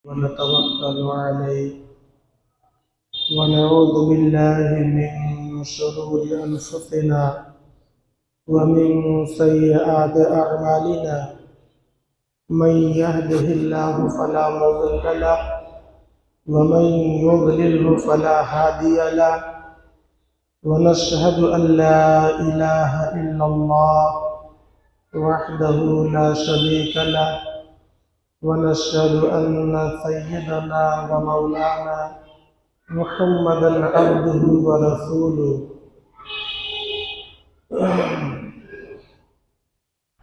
ونتوكل عليه ونعوذ بالله من شرور أنفسنا ومن سيئات أعمالنا من يهده الله فلا مضل له ومن يضلله فلا هادي له ونشهد أن لا إله إلا الله وحده لا شريك له ونشهد أن سيدنا ومولانا محمدا عبده ورسوله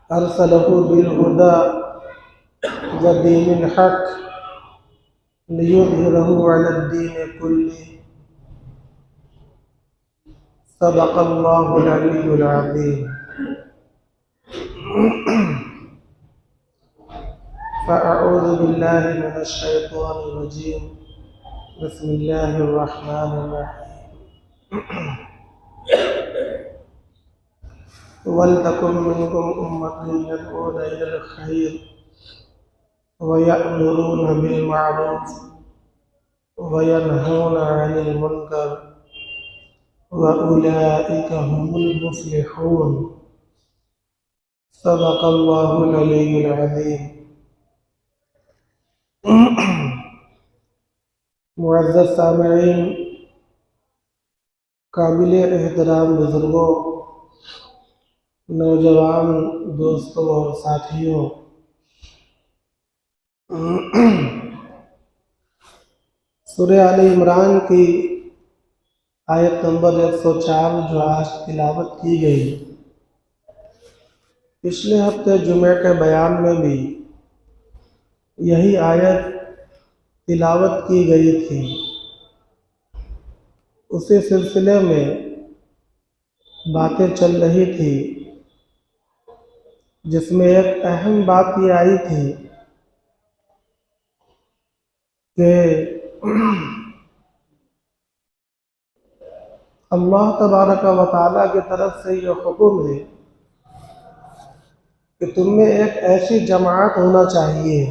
أرسله بالهدى ودين الحق ليظهره على الدين كله صدق الله العلي العظيم فأعوذ بالله من الشيطان الرجيم بسم الله الرحمن الرحيم ولتكن منكم أمة يدعون إلى الخير ويأمرون بالمعروف وينهون عن المنكر وأولئك هم المفلحون صدق الله العلي العظيم معزز سامعین، قابل احترام بزرگوں، نوجوان دوستوں اور ساتھیوں، سورہ آل عمران کی آیت نمبر 104 جو آج تلاوت کی گئی، پچھلے ہفتے جمعہ کے بیان میں بھی یہی آیت تلاوت کی گئی تھی۔ اسی سلسلے میں باتیں چل رہی تھی، جس میں ایک اہم بات یہ آئی تھی کہ اللہ تبارک و تعالیٰ کی طرف سے یہ حکم ہے کہ تم میں ایک ایسی جماعت ہونا چاہیے،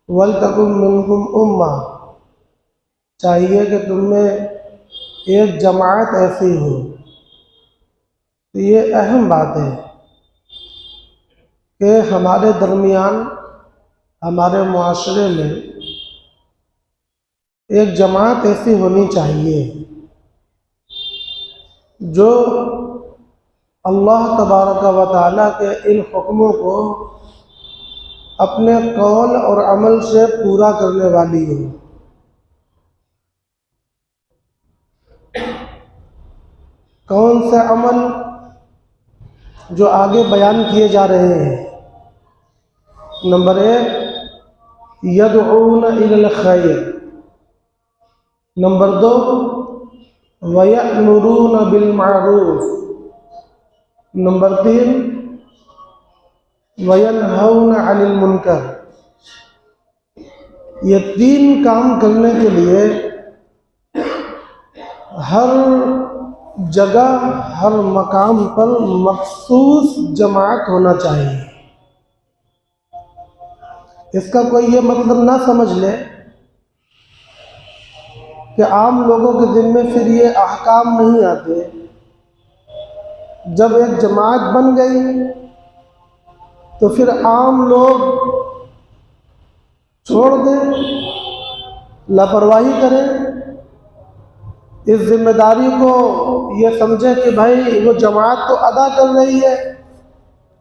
وَلْتَكُن مِّنْكُمْ أُمَّةٌ، چاہیے کہ تم میں ایک جماعت ایسی ہو۔ تو یہ اہم بات ہے کہ ہمارے درمیان، ہمارے معاشرے میں ایک جماعت ایسی ہونی چاہیے جو اللہ تبارک و تعالیٰ کے ان حکموں کو اپنے قول اور عمل سے پورا کرنے والی ہو۔ کون سے عمل؟ جو آگے بیان کیے جا رہے ہیں۔ نمبر 1، یدعون الی الخیر۔ نمبر 2، وَيَأْمُرُونَ بِالْمَعْرُوفِ۔ نمبر 3، وَيَنْهَوْنَ عَنِ الْمُنْكَرِ۔ یہ 3 کام کرنے کے لیے ہر جگہ، ہر مقام پر مخصوص جماعت ہونا چاہیے۔ اس کا کوئی یہ مطلب نہ سمجھ لے کہ عام لوگوں کے ذمے پھر یہ احکام نہیں آتے۔ جب ایک جماعت بن گئی تو پھر عام لوگ چھوڑ دیں، لاپرواہی کریں، اس ذمہ داری کو یہ سمجھیں کہ بھائی وہ جماعت تو ادا کر رہی ہے،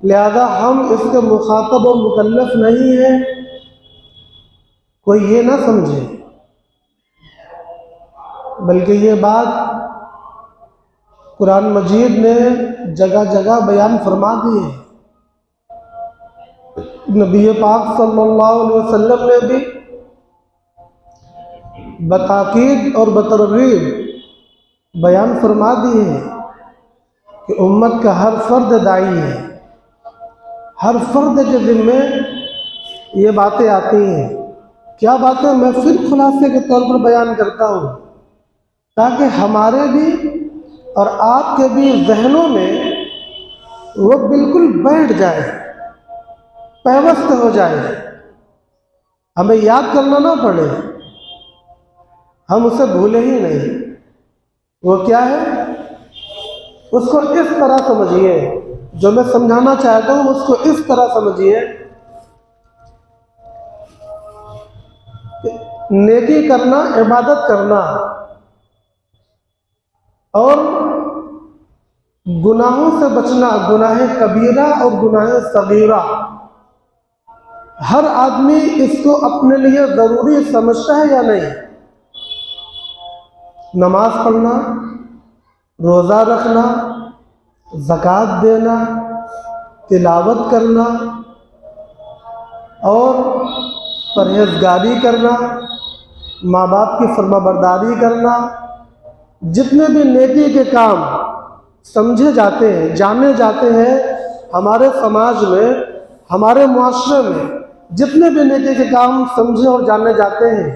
لہذا ہم اس کے مخاطب و مکلف نہیں ہیں۔ کوئی یہ نہ سمجھے، بلکہ یہ بات قرآن مجید نے جگہ جگہ بیان فرما دی ہے۔ نبی پاک صلی اللہ علیہ وسلم نے بھی بتاکید اور بترغیب بیان فرما دی ہے کہ امت کا ہر فرد داعی ہے، ہر فرد کے ذمے یہ باتیں آتی ہیں۔ کیا باتیں؟ میں پھر خلاصے کے طور پر بیان کرتا ہوں تاکہ ہمارے بھی اور آپ کے بھی ذہنوں میں وہ بالکل بیٹھ جائے، پیوست ہو جائے ہمیں یاد کرنا نہ پڑے، ہم اسے بھولے ہی نہیں۔ وہ کیا ہے؟ اس کو اس طرح سمجھیے، جو میں سمجھانا چاہتا ہوں اس کو اس طرح سمجھیے کہ نیکی کرنا، عبادت کرنا اور گناہوں سے بچنا، گناہ کبیرہ اور گناہ صغیرہ، ہر آدمی اس کو اپنے لیے ضروری سمجھتا ہے یا نہیں؟ نماز پڑھنا، روزہ رکھنا، زکوٰۃ دینا، تلاوت کرنا اور پرہیزگاری کرنا، ماں باپ کی فرما برداری کرنا، جتنے بھی نیکی کے کام سمجھے جاتے ہیں، جانے جاتے ہیں ہمارے سماج میں، ہمارے معاشرے میں، جتنے بھی نیکی کے کام سمجھے اور جانے جاتے ہیں،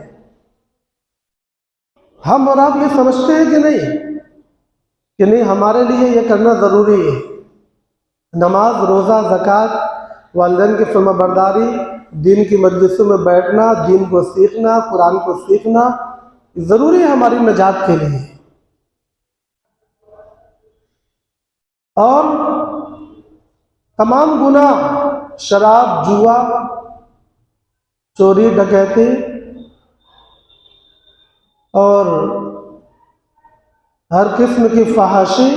ہم اور آپ یہ سمجھتے ہیں کہ نہیں ہمارے لیے یہ کرنا ضروری ہے۔ نماز، روزہ، زکوٰۃ، والدین کی فرما برداری، دین کی مجلسوں میں بیٹھنا، دین کو سیکھنا، قرآن کو سیکھنا ضروری ہے ہماری نجات کے لیے۔ اور تمام گناہ، شراب، جوا، چوری، ڈکیتی اور ہر قسم کی فحاشی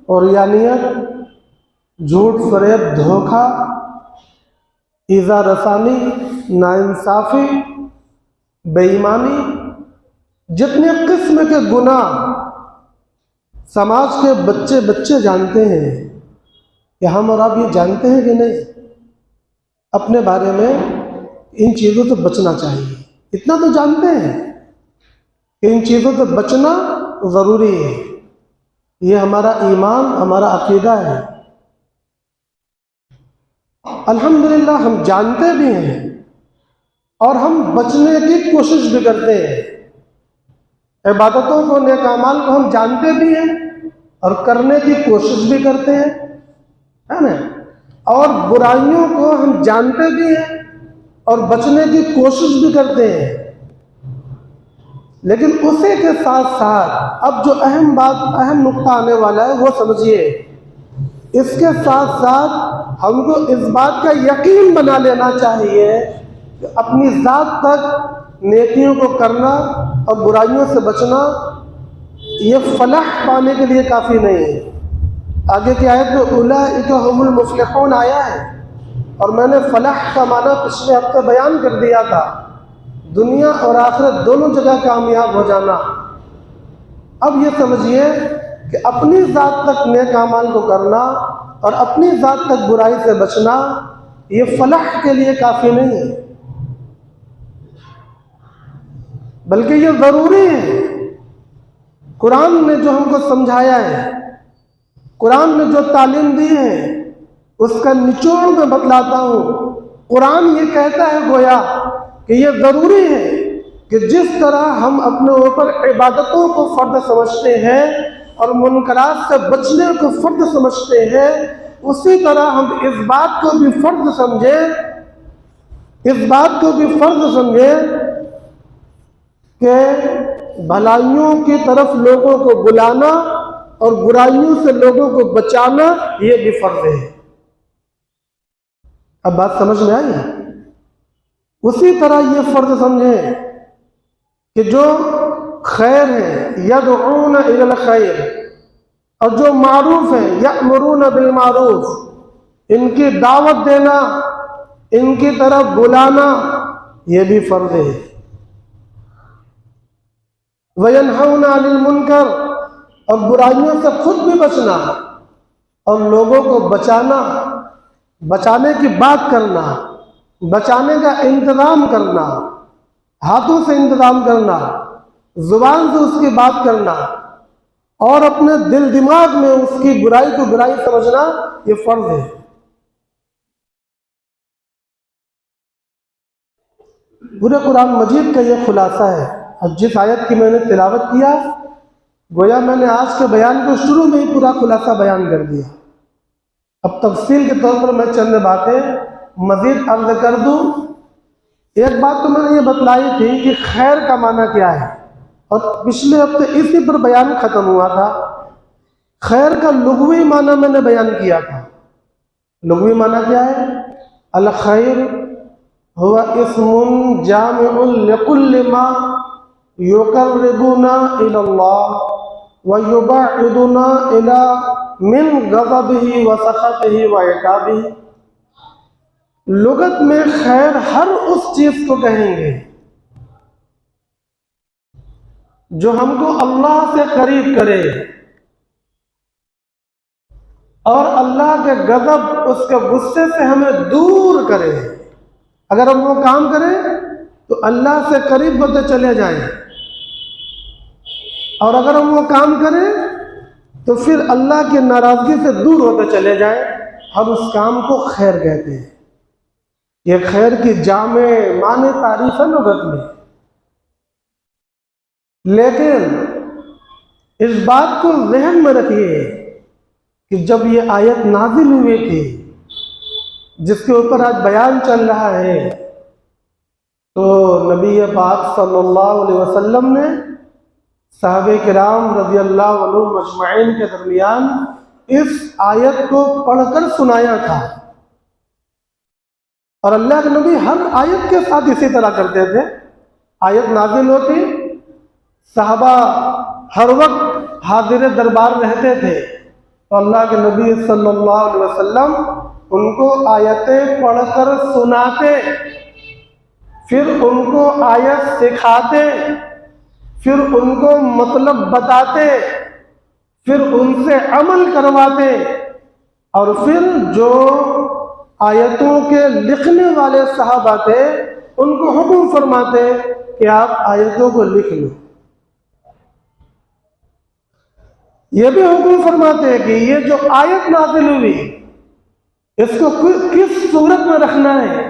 اور عریانیت، جھوٹ، فریب، دھوکہ، ایذا رسانی، ناانصافی، بے ایمانی، جتنے قسم کے گناہ سماج کے بچے جانتے ہیں، کہ ہم اور آپ یہ جانتے ہیں کہ نہیں اپنے بارے میں ان چیزوں سے بچنا چاہیے؟ اتنا تو جانتے ہیں کہ ان چیزوں سے بچنا ضروری ہے، یہ ہمارا ایمان، ہمارا عقیدہ ہے۔ الحمدللہ ہم جانتے بھی ہیں اور ہم بچنے کی کوشش بھی کرتے ہیں، عبادتوں کو، نیک اعمال کو ہم جانتے بھی ہیں اور کرنے کی کوشش بھی کرتے ہیں، ہے نا؟ اور برائیوں کو ہم جانتے بھی ہیں اور بچنے کی کوشش بھی کرتے ہیں۔ لیکن اسی کے ساتھ ساتھ اب جو اہم نقطہ آنے والا ہے وہ سمجھیے، اس کے ساتھ ساتھ ہم کو اس بات کا یقین بنا لینا چاہیے کہ اپنی ذات تک نیکیوں کو کرنا اور برائیوں سے بچنا یہ فلاح پانے کے لیے کافی نہیں ہے۔ آگے کی آیت میں اولئک هم المفلحون آیا ہے، اور میں نے فلاح کا معنی پچھلے ہفتے بیان کر دیا تھا، دنیا اور آخرت دونوں جگہ کامیاب ہو جانا۔ اب یہ سمجھیے کہ اپنی ذات تک نیک اعمال کو کرنا اور اپنی ذات تک برائی سے بچنا یہ فلاح کے لیے کافی نہیں ہے، بلکہ یہ ضروری ہے۔ قرآن نے جو ہم کو سمجھایا ہے، قرآن نے جو تعلیم دی ہے، اس کا نچوڑ میں بتلاتا ہوں۔ قرآن یہ کہتا ہے گویا کہ یہ ضروری ہے کہ جس طرح ہم اپنے اوپر عبادتوں کو فرض سمجھتے ہیں اور منکرات سے بچنے کو فرض سمجھتے ہیں، اسی طرح ہم اس بات کو بھی فرض سمجھیں کہ بھلائیوں کی طرف لوگوں کو بلانا اور برائیوں سے لوگوں کو بچانا یہ بھی فرض ہے۔ اب بات سمجھ میں آئی؟ اسی طرح یہ فرض سمجھیں کہ جو خیر ہے، یدعون الی الخیر، اور جو معروف ہے، یأمرون بالمعروف، ان کی دعوت دینا، ان کی طرف بلانا یہ بھی فرض ہے۔ وینہون عن المنکر، اور برائیوں سے خود بھی بچنا اور لوگوں کو بچانے کی بات کرنا، بچانے کا انتظام کرنا، ہاتھوں سے انتظام کرنا، زبان سے اس کی بات کرنا اور اپنے دل دماغ میں اس کی برائی کو برائی سمجھنا یہ فرض ہے۔ پورے قرآن مجید کا یہ خلاصہ ہے۔ اب جس آیت کی میں نے تلاوت کیا، گویا میں نے آج کے بیان کو شروع میں ہی پورا خلاصہ بیان کر دیا۔ اب تفصیل کے طور پر میں چند باتیں مزید عرض کر دوں ایک بات تو میں نے یہ بتلائی تھی کہ خیر کا معنی کیا ہے، اور پچھلے ہفتے اسی پر بیان ختم ہوا تھا۔ خیر کا لغوی معنی میں نے بیان کیا تھا۔ لغوی معنی کیا ہے؟ الخیر هو اسم جامع لكل ما يقربنا إلى الله ويبعدنا من غضبه وسخطه وعقابه۔ لغت میں خیر ہر اس چیز کو کہیں گے جو ہم کو اللہ سے قریب کرے اور اللہ کے غضب، اس کے غصے سے ہمیں دور کرے۔ اگر ہم وہ کام کریں تو اللہ سے قریب ہوتے چلے جائیں، اور اگر ہم وہ کام کریں تو پھر اللہ کی ناراضگی سے دور ہوتے چلے جائیں، ہم اس کام کو خیر کہتے ہیں۔ یہ خیر کی جامع معنی تعریف ہے لغت میں۔ لیکن اس بات کو ذہن میں رکھیے کہ جب یہ آیت نازل ہوئی تھی جس کے اوپر آج بیان چل رہا ہے، تو نبی پاک صلی اللہ علیہ وسلم نے صحابہ کرام رضی اللہ عنہم اجمعین کے درمیان اس آیت کو پڑھ کر سنایا تھا، اور اللہ کے نبی ہر آیت کے ساتھ اسی طرح کرتے تھے۔ آیت نازل ہوتی، صحابہ ہر وقت حاضر دربار رہتے تھے، تو اللہ کے نبی صلی اللہ علیہ وسلم ان کو آیتیں پڑھ کر سناتے، پھر ان کو آیت سکھاتے، پھر ان کو مطلب بتاتے، پھر ان سے عمل کرواتے، اور پھر جو آیتوں کے لکھنے والے صحابہ تھے ان کو حکم فرماتے کہ آپ آیتوں کو لکھ لو۔ یہ بھی حکم فرماتے کہ یہ جو آیت نازل ہوئی اس کو کس صورت میں رکھنا ہے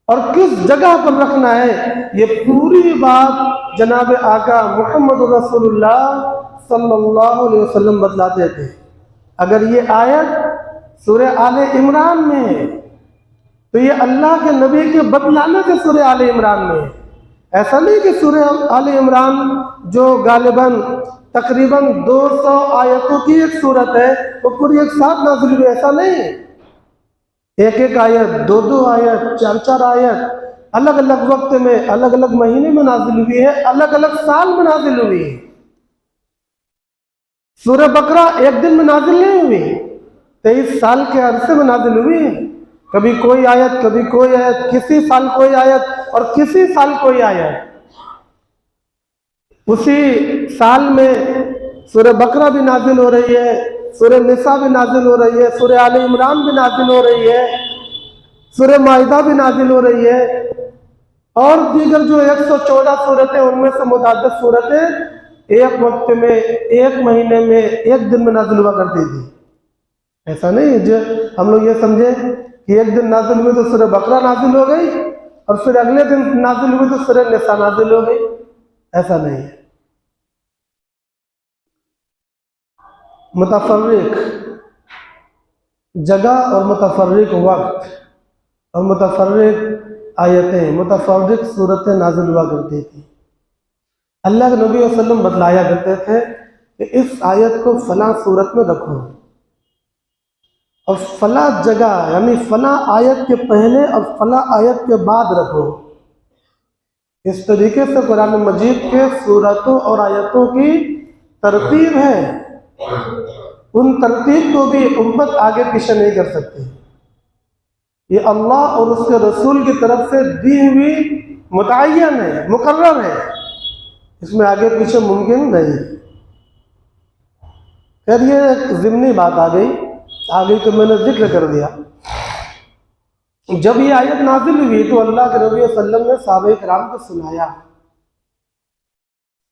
اور کس جگہ پر رکھنا ہے، یہ پوری بات جناب آقا محمد رسول اللہ صلی اللہ علیہ وسلم بتلاتے تھے۔ اگر یہ آیت سورہ آل عمران میں ہے تو یہ اللہ کے نبی کے بتلانے سے سورہ آل عمران میں ہے۔ ایسا نہیں کہ سورہ آل عمران جو غالباً تقریباً 200 آیتوں کی ایک صورت ہے وہ پوری ایک ساتھ نازل ہوئی، ایسا نہیں ہے۔ ایک ایک آیت، دو دو آیت، چار چار آیت الگ الگ وقت میں، الگ الگ مہینے میں نازل ہوئی ہے، الگ الگ سال میں نازل ہوئی ہے۔ سورہ بقرہ ایک دن میں نازل نہیں ہوئی، 23 سال کے عرصے میں نازل ہوئی ہے۔ کبھی کوئی آیت، کبھی کوئی آیت، کسی سال کوئی آیت اور کسی سال کوئی آیت۔ اسی سال میں سورہ بقرہ بھی نازل ہو رہی ہے، سورہ نساء بھی نازل ہو رہی ہے، سورہ آل عمران بھی نازل ہو رہی ہے، سورہ مائدہ بھی نازل ہو رہی ہے، اور دیگر جو 114 صورتیں ان میں سے متعدد صورتیں ایک وقت میں، ایک مہینے میں، ایک دن میں نازل ہوا کرتی تھی۔ ایسا نہیں جو ہم لوگ یہ سمجھے کہ ایک دن نازل ہوئی تو سورہ بقرہ نازل ہو گئی اور پھر اگلے دن نازل ہوئی تو سورہ نساء نازل ہو گئی، ایسا نہیں ہے۔ متفرق جگہ اور متفرق وقت اور متفرق آیتیں، متفرق صورتیں نازل ہوا کرتی تھی۔ اللہ کے نبی صلی اللہ علیہ وسلم بتلایا کرتے تھے کہ اس آیت کو فلاں صورت میں رکھو، اور فلاں جگہ یعنی فلاں آیت کے پہلے اور فلاں آیت کے بعد رکھو۔ اس طریقے سے قرآن مجید کے صورتوں اور آیتوں کی ترتیب ہے، ان ترتیب کو بھی امت آگے پیچھے نہیں کر سکتی۔ یہ اللہ اور اس کے رسول کی طرف سے دی ہوئی متعین ہے، مقرر ہے، اس میں آگے پیچھے ممکن نہیں۔ خیر یہ ایک ضمنی بات آ گئی تو میں نے ذکر کر دیا۔ جب یہ آیت نازل ہوئی تو اللہ کے نبی صلی اللہ علیہ وسلم نے صحابہ کرام کو سنایا۔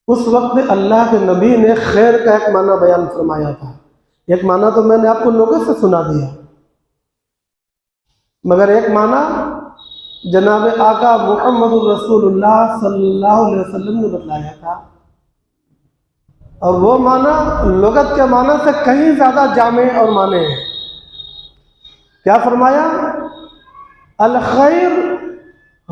اس وقت اللہ کے نبی نے خیر کا ایک معنی بیان فرمایا تھا۔ ایک معنی تو میں نے آپ کو لوگوں سے سنا دیا، مگر ایک معنی جناب آقا محمد رسول اللہ صلی اللہ علیہ وسلم نے بتلایا تھا، اور وہ معنی لغت کے معنی سے کہیں زیادہ جامع اور معنی ہے۔ کیا فرمایا؟ الخیر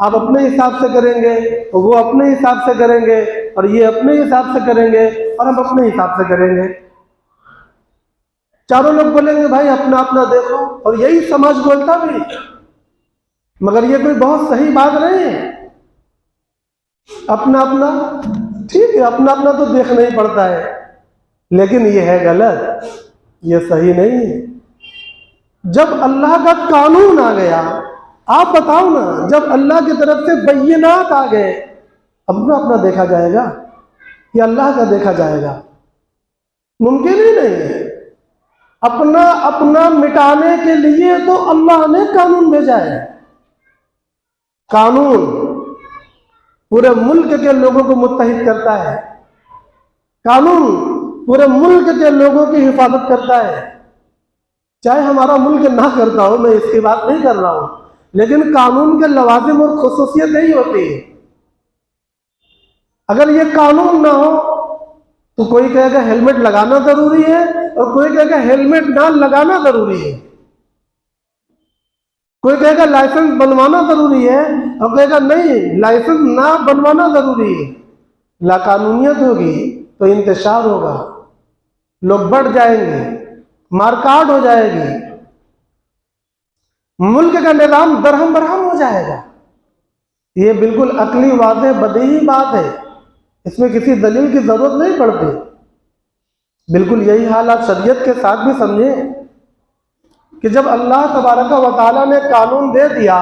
آپ اپنے حساب سے کریں گے، وہ اپنے حساب سے کریں گے، اور یہ اپنے حساب سے کریں گے، اور ہم اپنے حساب سے کریں گے۔ چاروں لوگ بولیں گے بھائی اپنا اپنا دیکھو، اور یہی سماج بولتا بھی، مگر یہ کوئی بہت صحیح بات نہیں ہے۔ اپنا اپنا ٹھیک ہے، اپنا اپنا تو دیکھنا ہی پڑتا ہے، لیکن یہ ہے غلط، یہ صحیح نہیں ہے۔ جب اللہ کا قانون آ گیا، آپ بتاؤ نا، جب اللہ کی طرف سے بینات آ گئے، اپنا اپنا دیکھا جائے گا یا اللہ کا دیکھا جائے گا؟ ممکن ہی نہیں ہے۔ اپنا اپنا مٹانے کے لیے تو اللہ نے قانون بھیجا ہے۔ قانون پورے ملک کے لوگوں کو متحد کرتا ہے، قانون پورے ملک کے لوگوں کی حفاظت کرتا ہے۔ چاہے ہمارا ملک نہ کرتا ہو، میں اس کی بات نہیں کر رہا ہوں، لیکن قانون کے لوازم اور خصوصیت نہیں ہوتی۔ اگر یہ قانون نہ ہو تو کوئی کہے گا ہیلمٹ لگانا ضروری ہے، اور کوئی کہے گا ہیلمٹ نہ لگانا ضروری ہے۔ کوئی کہے گا لائسنس بنوانا ضروری ہے، اور کہے گا نہیں، لائسنس نہ بنوانا ضروری ہے۔ لا قانونیت ہوگی تو انتشار ہوگا، لوگ بڑھ جائیں گے، مارکاٹ ہو جائے گی، ملک کا نظام درہم برہم ہو جائے گا۔ یہ بالکل عقلی واضح بدیہی بات ہے، اس میں کسی دلیل کی ضرورت نہیں پڑتی۔ بالکل یہی حال آپ شریعت کے ساتھ بھی سمجھیں کہ جب اللہ تبارک و تعالیٰ نے قانون دے دیا،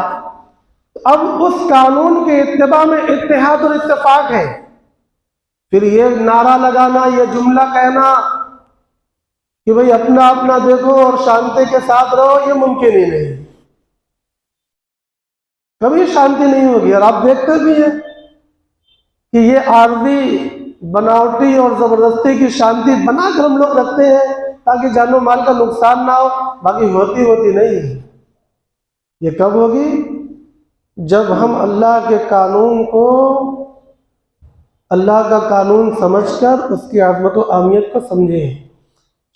اب اس قانون کے اتباع میں اتحاد اور اتفاق ہے۔ پھر یہ نعرہ لگانا، یہ جملہ کہنا کہ بھئی اپنا اپنا دیکھو اور شانتی کے ساتھ رہو، یہ ممکن ہی نہیں، کبھی شانتی نہیں ہوگی۔ اور آپ دیکھتے بھی ہیں کہ یہ عارضی بناوٹی اور زبردستی کی شانتی بنا کر ہم لوگ رکھتے ہیں تاکہ جان و مال کا نقصان نہ ہو، باقی ہوتی نہیں ہے۔ یہ کب ہوگی؟ جب ہم اللہ کے قانون کو اللہ کا قانون سمجھ کر اس کی عظمت و اہمیت کو سمجھیں۔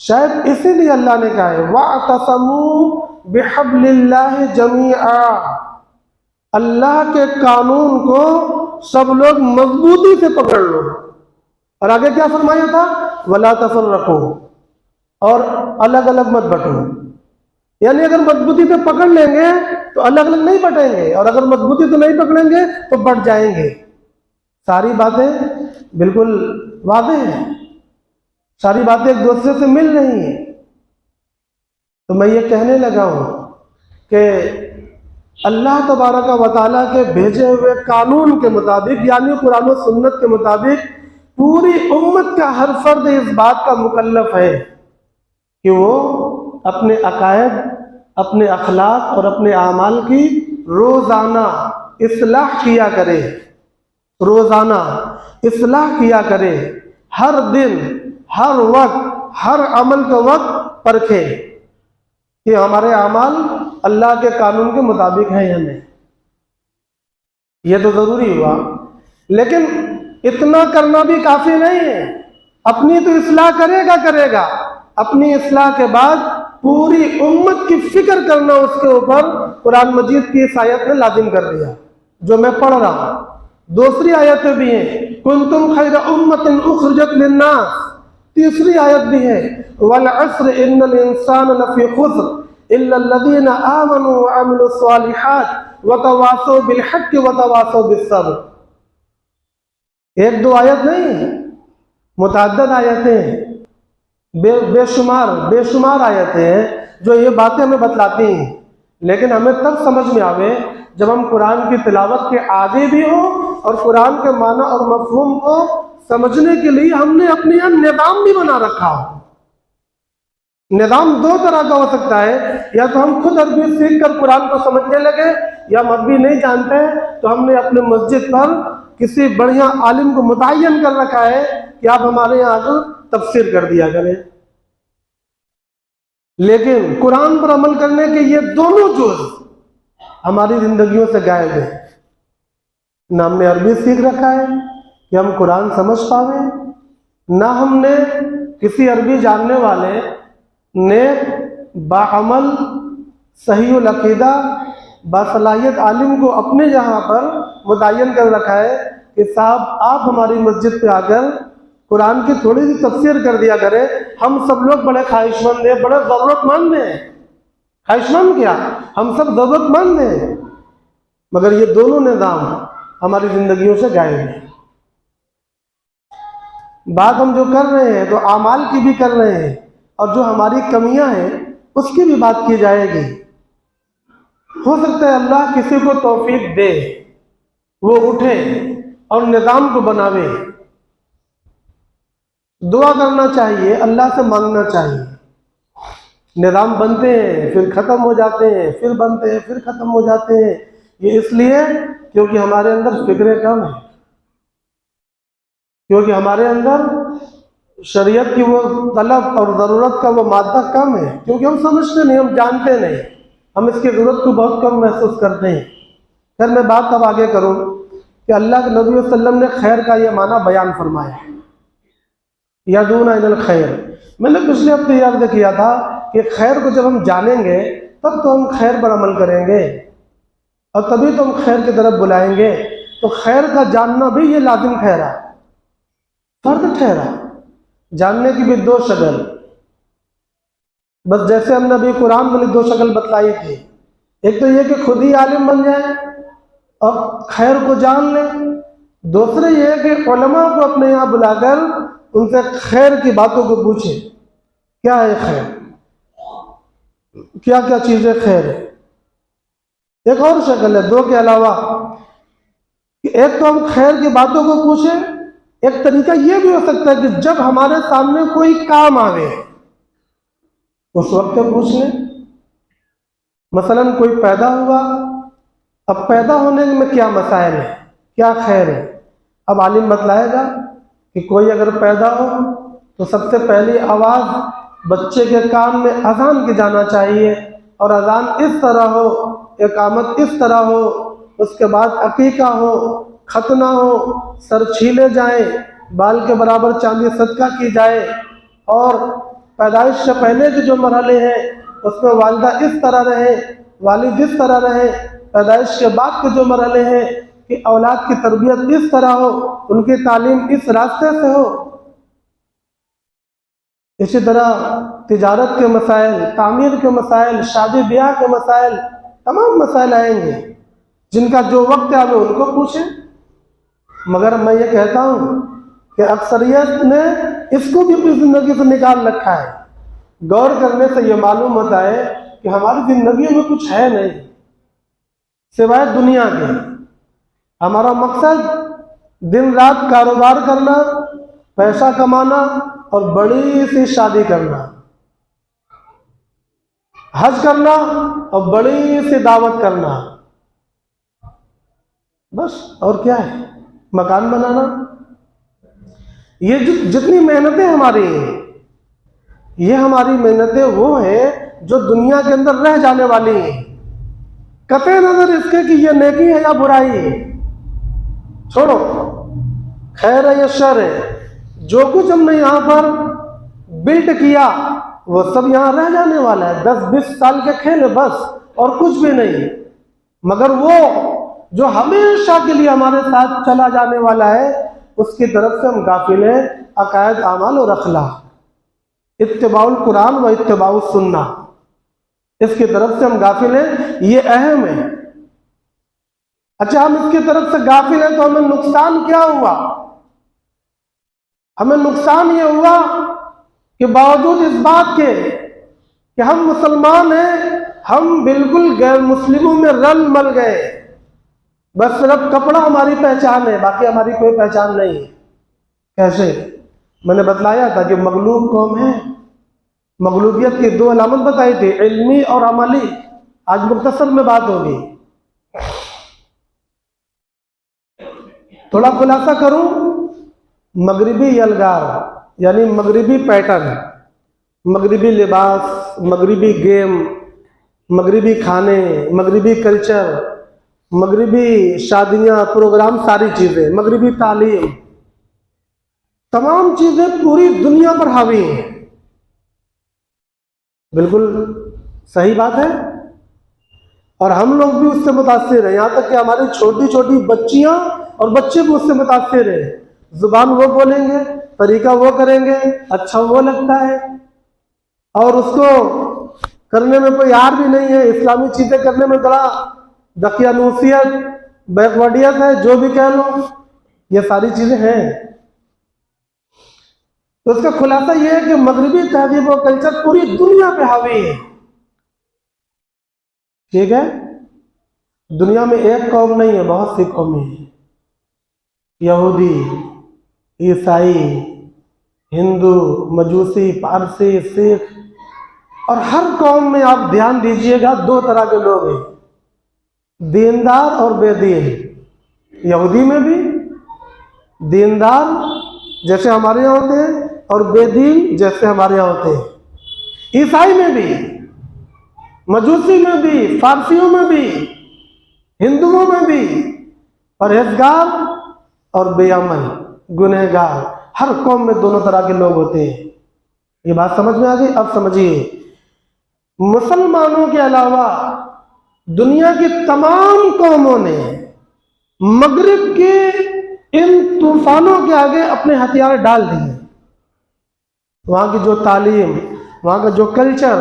شاید اسی لیے اللہ نے کہا ہے وَاعْتَصَمُوا بِحَبْلِ اللَّهِ جَمِيعًا، اللہ کے قانون کو سب لوگ مضبوطی سے پکڑ لو۔ اور آگے کیا فرمایا تھا؟ وَلَا تَفَرَّقُوا، اور الگ الگ مت بٹو۔ یعنی اگر مضبوطی سے پکڑ لیں گے تو الگ الگ نہیں بٹیں گے، اور اگر مضبوطی سے نہیں پکڑیں گے تو بٹ جائیں گے۔ ساری باتیں بالکل واضح ہیں، ساری باتیں ایک دوسرے سے مل رہی ہیں۔ تو میں یہ کہنے لگا ہوں کہ اللہ تبارک و تعالیٰ کے بھیجے ہوئے قانون کے مطابق، یعنی قرآن و سنت کے مطابق، پوری امت کا ہر فرد اس بات کا مکلف ہے کہ وہ اپنے عقائد، اپنے اخلاق اور اپنے اعمال کی روزانہ اصلاح کیا کرے، روزانہ اصلاح کیا کرے، ہر دن، ہر وقت، ہر عمل کے وقت پرکھے کہ ہمارے اعمال اللہ کے قانون کے مطابق ہیں یا نہیں۔ یہ تو ضروری ہوا، لیکن اتنا کرنا بھی کافی نہیں ہے۔ اپنی تو اصلاح کرے گا، اپنی اصلاح کے بعد پوری امت کی فکر کرنا اس کے اوپر قرآن مجید کی اس آیت نے لازم کر دیا جو میں پڑھ رہا ہوں۔ دوسری آیتیں بھی ہیں، کنتم خیر امت اخرجت للناس، تیسری آیت بھی ہے، والعصر ان الانسان لفی خسر الا الذین آمنوا وعملوا الصالحات وتواصوا بالحق وتواصوا بالصبر۔ ایک دو آیت نہیں ہے، متعدد آیتیں ہیں، بے شمار آیتیں ہیں جو یہ باتیں ہمیں بتلاتی ہیں، لیکن ہمیں تب سمجھ میں آوے جب ہم قرآن کی تلاوت کے عادی بھی ہوں اور قرآن کے معنی اور مفہوم کو سمجھنے کے لیے ہم نے اپنے یہاں نظام بھی بنا رکھا ہو۔ نظام دو طرح کا ہو سکتا ہے، یا تو ہم خود عربی سیکھ کر قرآن کو سمجھنے لگے، یا ہم عربی نہیں جانتے تو ہم نے اپنے مسجد پر کسی بڑھیا عالم کو متعین کر رکھا ہے کہ آپ ہمارے یہاں آ کر تفسیر کر دیا کریں۔ لیکن قرآن پر عمل کرنے کے یہ دونوں جز ہماری زندگیوں سے غائب ہیں۔ نہ ہم نے عربی سیکھ رکھا ہے کہ ہم قرآن سمجھ پاویں، نہ ہم نے کسی عربی جاننے والے نے باعمل، صحیح العقیدہ باصلاحیت عالم کو اپنے یہاں پر متعین کر رکھا ہے کہ صاحب آپ ہماری مسجد پہ آ کر قرآن کی تھوڑی سی تفسیر کر دیا کریں، ہم سب لوگ بڑے خواہش مند ہیں، بڑے ضرورت مند ہیں۔ خواہش مند کیا، ہم سب ضرورت مند ہیں، مگر یہ دونوں نظام ہماری زندگیوں سے غائب ہیں۔ بات ہم جو کر رہے ہیں تو اعمال کی بھی کر رہے ہیں، اور جو ہماری کمیاں ہیں اس کی بھی بات کی جائے گی۔ ہو سکتا ہے اللہ کسی کو توفیق دے، وہ اٹھے اور نظام کو بناوے۔ دعا کرنا چاہیے، اللہ سے مانگنا چاہیے۔ نظام بنتے ہیں پھر ختم ہو جاتے ہیں، پھر بنتے ہیں پھر ختم ہو جاتے ہیں۔ یہ اس لیے کیونکہ ہمارے اندر فکریں کم ہیں، کیونکہ ہمارے اندر شریعت کی وہ طلب اور ضرورت کا وہ مادہ کم ہے، کیونکہ ہم سمجھتے نہیں، ہم جانتے نہیں، ہم اس کی ضرورت کو بہت کم محسوس کرتے ہیں۔ پھر میں بات اب آگے کروں کہ اللہ کے نبی صلی اللہ علیہ وسلم نے خیر کا یہ معنی بیان فرمایا، یدعون الی الخیر۔ میں نے پچھلے ہفتے یہ عرض کیا تھا کہ خیر کو جب ہم جانیں گے تب تو ہم خیر پر عمل کریں گے، اور تبھی تو ہم خیر کی طرف بلائیں گے۔ تو خیر کا جاننا بھی یہ لازم ٹھہرا، فرض ٹھہرا۔ جاننے کی بھی دو شکل، بس جیسے ہم نے ابھی قرآن والی دو شکل بتلائی تھی، ایک تو یہ کہ خود ہی عالم بن جائیں اور خیر کو جان لیں، دوسرے یہ ہے کہ علماء کو اپنے یہاں بلا کر ان سے خیر کی باتوں کو پوچھیں، کیا ہے خیر، کیا کیا چیزیں خیر ہے۔ ایک اور شکل ہے دو کے علاوہ، کہ ایک تو ہم خیر کی باتوں کو پوچھیں، ایک طریقہ یہ بھی ہو سکتا ہے کہ جب ہمارے سامنے کوئی کام آوے اس وقت پوچھ لیں۔ مثلا کوئی پیدا ہوا، اب پیدا ہونے میں کیا مسائل ہیں، کیا خیر ہے، اب عالم بتلائے گا کہ کوئی اگر پیدا ہو تو سب سے پہلی آواز بچے کے کان میں اذان کی جانا چاہیے، اور اذان اس طرح ہو، اقامت اس طرح ہو، اس کے بعد عقیقہ ہو، ختنہ ہو، سر چھیلے جائیں، بال کے برابر چاندی صدقہ کی جائے، اور پیدائش سے پہلے کے جو مرحلے ہیں اس میں والدہ اس طرح رہے، والد اس طرح رہے، پیدائش کے بعد کے جو مرحلے ہیں کہ اولاد کی تربیت اس طرح ہو، ان کی تعلیم اس راستے سے ہو۔ اسی طرح تجارت کے مسائل، تعمیر کے مسائل، شادی بیاہ کے مسائل، تمام مسائل آئیں گے جن کا جو وقت آوے ان کو پوچھیں۔ مگر میں یہ کہتا ہوں کہ اکثریت نے اس کو بھی اپنی زندگی سے نکال رکھا ہے۔ غور کرنے سے یہ معلوم ہوتا ہے کہ ہماری زندگیوں میں کچھ ہے نہیں سوائے دنیا کے۔ ہمارا مقصد دن رات کاروبار کرنا، پیسہ کمانا اور بڑی سی شادی کرنا، حج کرنا اور بڑی سی دعوت کرنا، بس اور کیا ہے، مکان بنانا۔ یہ جتنی محنتیں ہماری ہیں، یہ ہماری محنتیں وہ ہیں جو دنیا کے اندر رہ جانے والی ہیں، قطع نظر اس کے کہ یہ نیکی ہے یا برائی ہے، چھوڑو، خیر ہے یا شر ہے، جو کچھ ہم نے یہاں پر بلڈ کیا وہ سب یہاں رہ جانے والا ہے، 10-20 سال کے کھیل ہے بس، اور کچھ بھی نہیں۔ مگر وہ جو ہمیشہ کے لیے ہمارے ساتھ چلا جانے والا ہے اس کی طرف سے ہم غافل ہیں۔ عقائد، اعمال اور اخلاق، اتباع القرآن و اتباع السنہ، اس کی طرف سے ہم غافل ہیں، یہ اہم ہے۔ اچھا، ہم اس کی طرف سے غافل ہیں تو ہمیں نقصان کیا ہوا؟ ہمیں نقصان یہ ہوا کہ باوجود اس بات کے کہ ہم مسلمان ہیں، ہم بالکل غیر مسلموں میں رل مل گئے، بس صرف کپڑا ہماری پہچان ہے، باقی ہماری کوئی پہچان نہیں ہے۔ کیسے؟ میں نے بتلایا تھا کہ مغلوب قوم ہے۔ مغلوبیت کی دو علامت بتائی تھی، علمی اور عملی۔ آج مختصر میں بات ہوگی، تھوڑا خلاصہ کروں۔ مغربی یلغار یعنی مغربی پیٹرن، مغربی لباس، مغربی گیم، مغربی کھانے، مغربی کلچر، مغربی شادیاں، پروگرام، ساری چیزیں، مغربی تعلیم، تمام چیزیں پوری دنیا پر حاوی ہیں۔ بالکل صحیح بات ہے، اور ہم لوگ بھی اس سے متاثر ہیں، یہاں تک کہ ہماری چھوٹی چھوٹی بچیاں اور بچے بھی اس سے متاثر ہیں۔ زبان وہ بولیں گے، طریقہ وہ کریں گے، اچھا وہ لگتا ہے، اور اس کو کرنے میں کوئی یار بھی نہیں ہے۔ اسلامی چیزیں کرنے میں بڑا دقیانوسیت، بیکورڈیت ہے، جو بھی کہہ لو، یہ ساری چیزیں ہیں۔ تو اس کا خلاصہ یہ ہے کہ مغربی تہذیب و کلچر پوری دنیا پہ حاوی ہے، ٹھیک ہے؟ دنیا میں ایک قوم نہیں ہے، بہت سی قومیں ہیں، یہودی، عیسائی، ہندو، مجوسی، پارسی، سکھ، اور ہر قوم میں آپ دھیان دیجئے گا دو طرح کے لوگ ہیں، دیندار اور بے دین۔ یہودی میں بھی دیندار جیسے ہمارے یہاں ہوتے ہیں اور بے دین جیسے ہمارے یہاں ہوتے ہیں، عیسائی میں بھی، مجوسی میں بھی، فارسیوں میں بھی، ہندوؤں میں بھی، پرہیزگار اور بے عمل، گنہگار، ہر قوم میں دونوں طرح کے لوگ ہوتے ہیں۔ یہ بات سمجھ میں آ گئی؟ اب سمجھیے، مسلمانوں کے علاوہ دنیا کی تمام قوموں نے مغرب کے ان طوفانوں کے آگے اپنے ہتھیار ڈال دیے۔ وہاں کی جو تعلیم، وہاں کا جو کلچر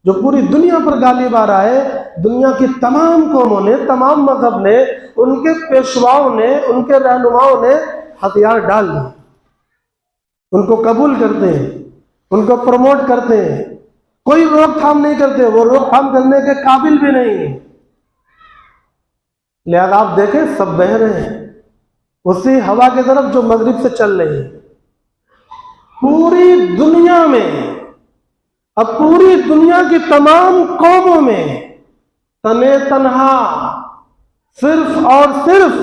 جو پوری دنیا پر غالب آ رہا ہے، دنیا کی تمام قوموں نے، تمام مذہب نے، ان کے پیشواؤں نے، ان کے رہنماؤں نے ہتھیار ڈال دیے، ان کو قبول کرتے ہیں، ان کو پروموٹ کرتے ہیں، کوئی روک تھام نہیں کرتے، وہ روک تھام کرنے کے قابل بھی نہیں ہیں۔ لہذا آپ دیکھیں سب بہہ رہے ہیں اسی ہوا کی طرف جو مغرب سے چل رہی ہے۔ پوری دنیا میں، اب پوری دنیا کی تمام قوموں میں تنے تنہا صرف اور صرف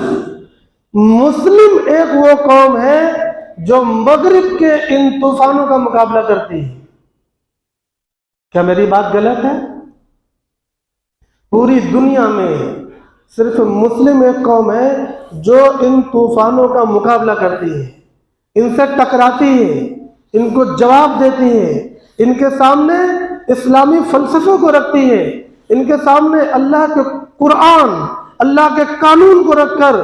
مسلم ایک وہ قوم ہے جو مغرب کے ان طوفانوں کا مقابلہ کرتی ہے۔ کیا میری بات غلط ہے؟ پوری دنیا میں صرف مسلم ایک قوم ہے جو ان طوفانوں کا مقابلہ کرتی ہے، ان سے ٹکراتی ہے، ان کو جواب دیتی ہے، ان کے سامنے اسلامی فلسفوں کو رکھتی ہے، ان کے سامنے اللہ کے قرآن، اللہ کے قانون کو رکھ کر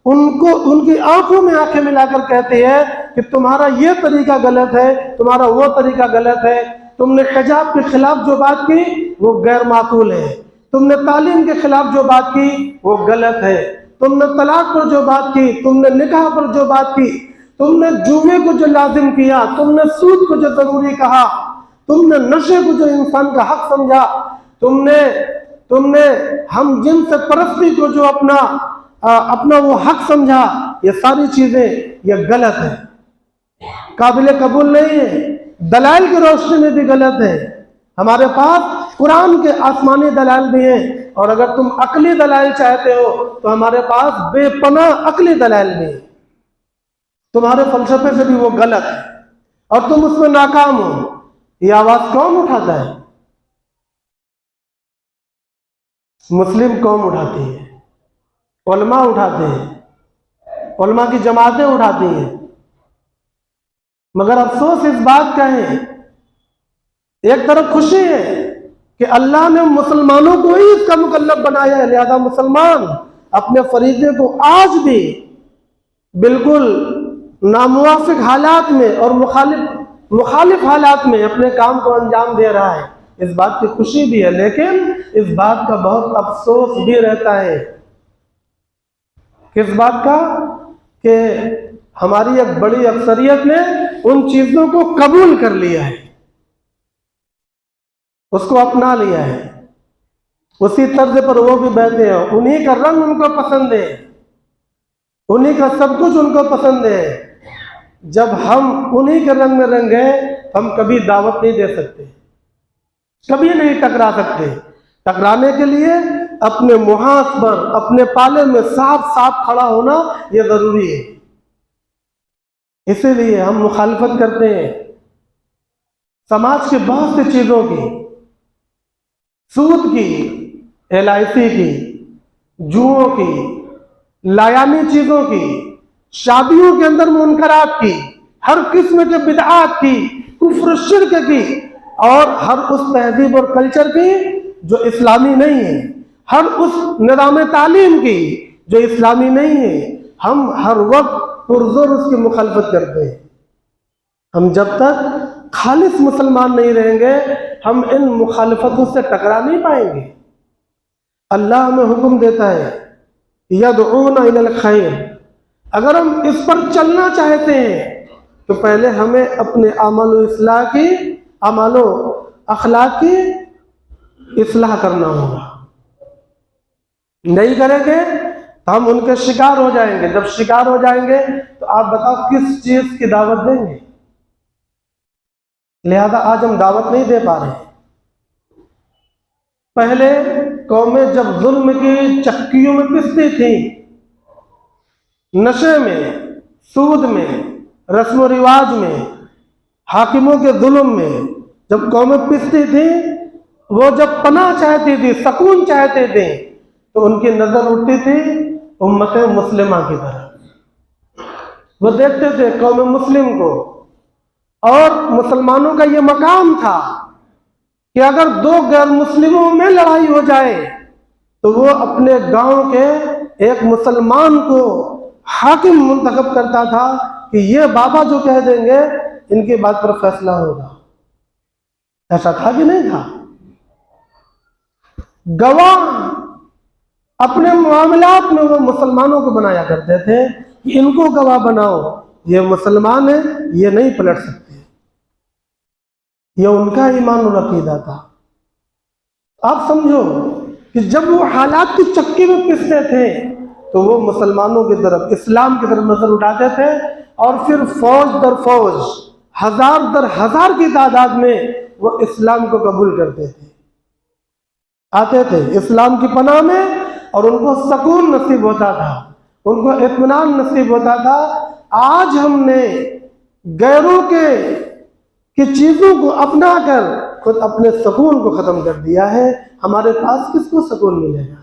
ان کی آنکھوں میں آنکھیں ملا کر کہتی ہے کہ تمہارا یہ طریقہ غلط ہے، تمہارا وہ طریقہ غلط ہے، تم نے حجاب کے خلاف جو بات کی وہ غیر معقول ہے، تم نے تعلیم کے خلاف جو بات کی وہ غلط ہے، تم نے طلاق پر جو بات کی، تم نے نکاح پر جو بات کی، تم نے جوے کو جو لازم کیا، تم نے سود کو جو ضروری کہا، تم نے نشے کو جو انسان کا حق سمجھا، تم نے ہم جنس پرستی کو جو اپنا وہ حق سمجھا، یہ ساری چیزیں یہ غلط ہے، قابل قبول نہیں ہے، دلائل کی روشنی میں بھی غلط ہے۔ ہمارے پاس قرآن کے آسمانی دلائل بھی ہیں، اور اگر تم عقلی دلائل چاہتے ہو تو ہمارے پاس بے پناہ عقلی دلائل بھی ہیں۔ تمہارے فلسفے سے بھی وہ غلط ہے اور تم اس میں ناکام ہو۔ یہ آواز کون اٹھاتا ہے؟ مسلم قوم اٹھاتی ہے، علماء اٹھاتے ہیں، علماء کی جماعتیں اٹھاتی ہیں۔ مگر افسوس اس بات کا ہے، ایک طرف خوشی ہے کہ اللہ نے مسلمانوں کو ہی اس کا مکلف بنایا ہے، لہذا مسلمان اپنے فریضے کو آج بھی بالکل ناموافق حالات میں اور مخالف حالات میں اپنے کام کو انجام دے رہا ہے۔ اس بات کی خوشی بھی ہے، لیکن اس بات کا بہت افسوس بھی رہتا ہے۔ کس بات کا؟ کہ ہماری ایک بڑی اکثریت نے ان چیزوں کو قبول کر لیا ہے، اس کو اپنا لیا ہے، اسی طرز پر وہ بھی بہتے ہیں، انہی کا رنگ ان کو پسند ہے، انہی کا سب کچھ ان کو پسند ہے۔ جب ہم انہی کے رنگ میں رنگے، ہم کبھی دعوت نہیں دے سکتے، کبھی نہیں ٹکرا سکتے۔ ٹکرانے کے لیے اپنے محاذ پر، اپنے پالے میں صاف کھڑا ہونا یہ ضروری ہے۔ اسی لیے ہم مخالفت کرتے ہیں سماج کی بہت سی چیزوں کی، سود کی، LIC کی، جوؤں کی، لایانی چیزوں کی، شادیوں کے اندر منکرات کی، ہر قسم کے بدعات کی، کفر شرک کی، اور ہر اس تہذیب اور کلچر کی جو اسلامی نہیں ہے، ہر اس نظام تعلیم کی جو اسلامی نہیں ہے، ہم ہر وقت پرزور اس کی مخالفت کرتے ہیں۔ ہم جب تک خالص مسلمان نہیں رہیں گے، ہم ان مخالفتوں سے ٹکرا نہیں پائیں گے۔ اللہ ہمیں حکم دیتا ہے یدعون الی الخیر، اگر ہم اس پر چلنا چاہتے ہیں تو پہلے ہمیں اپنے اعمال و اخلاق کی اصلاح کرنا ہوگا۔ نہیں کریں گے تو ہم ان کے شکار ہو جائیں گے۔ جب شکار ہو جائیں گے تو آپ بتاؤ کس چیز کی دعوت دیں گے؟ لہذا آج ہم دعوت نہیں دے پا رہے۔ پہلے قومیں جب ظلم کی چکیوں میں پستی تھیں، نشے میں، سود میں، رسم و رواج میں، حاکموں کے ظلم میں جب قومیں پستی تھیں، وہ جب پناہ چاہتی تھی، سکون چاہتے تھے، تو ان کی نظر اٹھتی تھی امت مسلمہ کی طرف۔ وہ دیکھتے تھے قوم مسلم کو، اور مسلمانوں کا یہ مقام تھا کہ اگر دو غیر مسلموں میں لڑائی ہو جائے تو وہ اپنے گاؤں کے ایک مسلمان کو حاکم منتخب کرتا تھا کہ یہ بابا جو کہہ دیں گے ان کی بات پر فیصلہ ہوگا۔ ایسا تھا کہ نہیں تھا؟ گواہ اپنے معاملات میں وہ مسلمانوں کو بنایا کرتے تھے کہ ان کو گواہ بناؤ، یہ مسلمان ہیں، یہ نہیں پلٹ سکتے۔ یہ ان کا ایمان اور عقیدہ تھا۔ آپ سمجھو کہ جب وہ حالات کی چکی میں پستے تھے تو وہ مسلمانوں کی طرف، اسلام کی طرف نظر اٹھاتے تھے، اور پھر فوج در فوج، ہزار در ہزار کی تعداد میں وہ اسلام کو قبول کرتے تھے، آتے تھے اسلام کی پناہ میں، اور ان کو سکون نصیب ہوتا تھا، ان کو اطمینان نصیب ہوتا تھا۔ آج ہم نے غیروں کے چیزوں کو اپنا کر خود اپنے سکون کو ختم کر دیا ہے۔ ہمارے پاس کس کو سکون ملے گا؟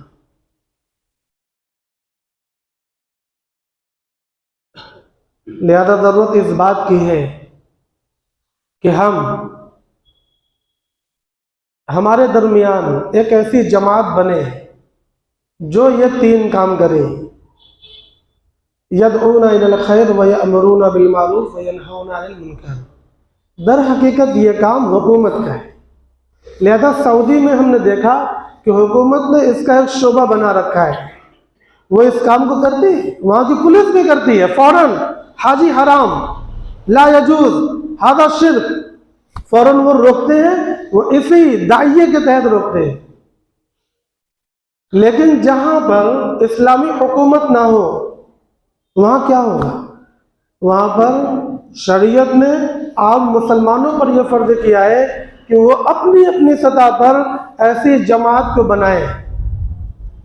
لہذا ضرورت اس بات کی ہے کہ ہمارے درمیان ایک ایسی جماعت بنے جو یہ تین کام کرے: یدعون الی الخیر ویأمرون بالمعروف وینہون عن المنکر۔ در حقیقت یہ کام حکومت کا ہے۔ لہذا سعودی میں ہم نے دیکھا کہ حکومت نے اس کا ایک شعبہ بنا رکھا ہے، وہ اس کام کو کرتی ہے، وہاں کی پولیس بھی کرتی ہے، فوراً حاجی حرام، لا یجوز، ھذا شرک، فوراً وہ روکتے ہیں، وہ اسی داعیے کے تحت روکتے ہیں۔ لیکن جہاں پر اسلامی حکومت نہ ہو وہاں کیا ہوگا؟ وہاں پر شریعت نے عام مسلمانوں پر یہ فرض کیا ہے کہ وہ اپنی اپنی سطح پر ایسی جماعت کو بنائیں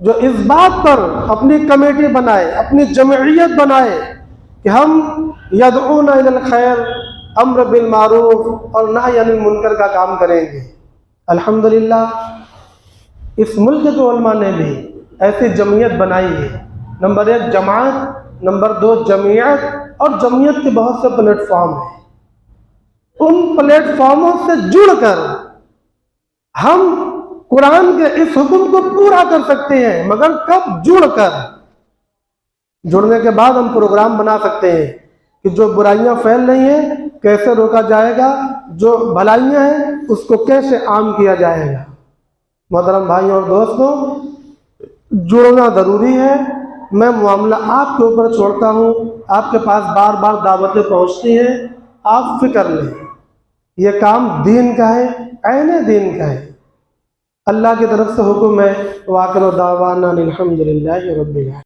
جو اس بات پر اپنی کمیٹی بنائے، اپنی جمعیت بنائے کہ ہم یدعون الی الخیر، امر بالمعروف اور نہی عن المنکر کا کام کریں گے۔ الحمدللہ اس ملک کے علماء نے بھی ایسی جمعیت بنائی ہے۔ نمبر 1 جماعت، نمبر 2 جمعیت، اور جمعیت کے بہت سے پلیٹ فارم ہیں۔ ان پلیٹ فارموں سے جڑ کر ہم قرآن کے اس حکم کو پورا کر سکتے ہیں، مگر کب؟ جڑ کر۔ جڑنے کے بعد ہم پروگرام بنا سکتے ہیں کہ جو برائیاں پھیل رہی ہیں کیسے روکا جائے گا، جو بھلائیاں ہیں اس کو کیسے عام کیا جائے گا۔ محترم بھائیوں اور دوستوں، جڑنا ضروری ہے۔ میں معاملہ آپ کے اوپر چھوڑتا ہوں، آپ کے پاس بار بار دعوتیں پہنچتی ہیں، آپ فکر لیں، یہ کام دین کا ہے، عین دین کا ہے۔ اللہ کی طرف سے حکم ہے، وآخر دعوانا الحمدللہ رب العالمین۔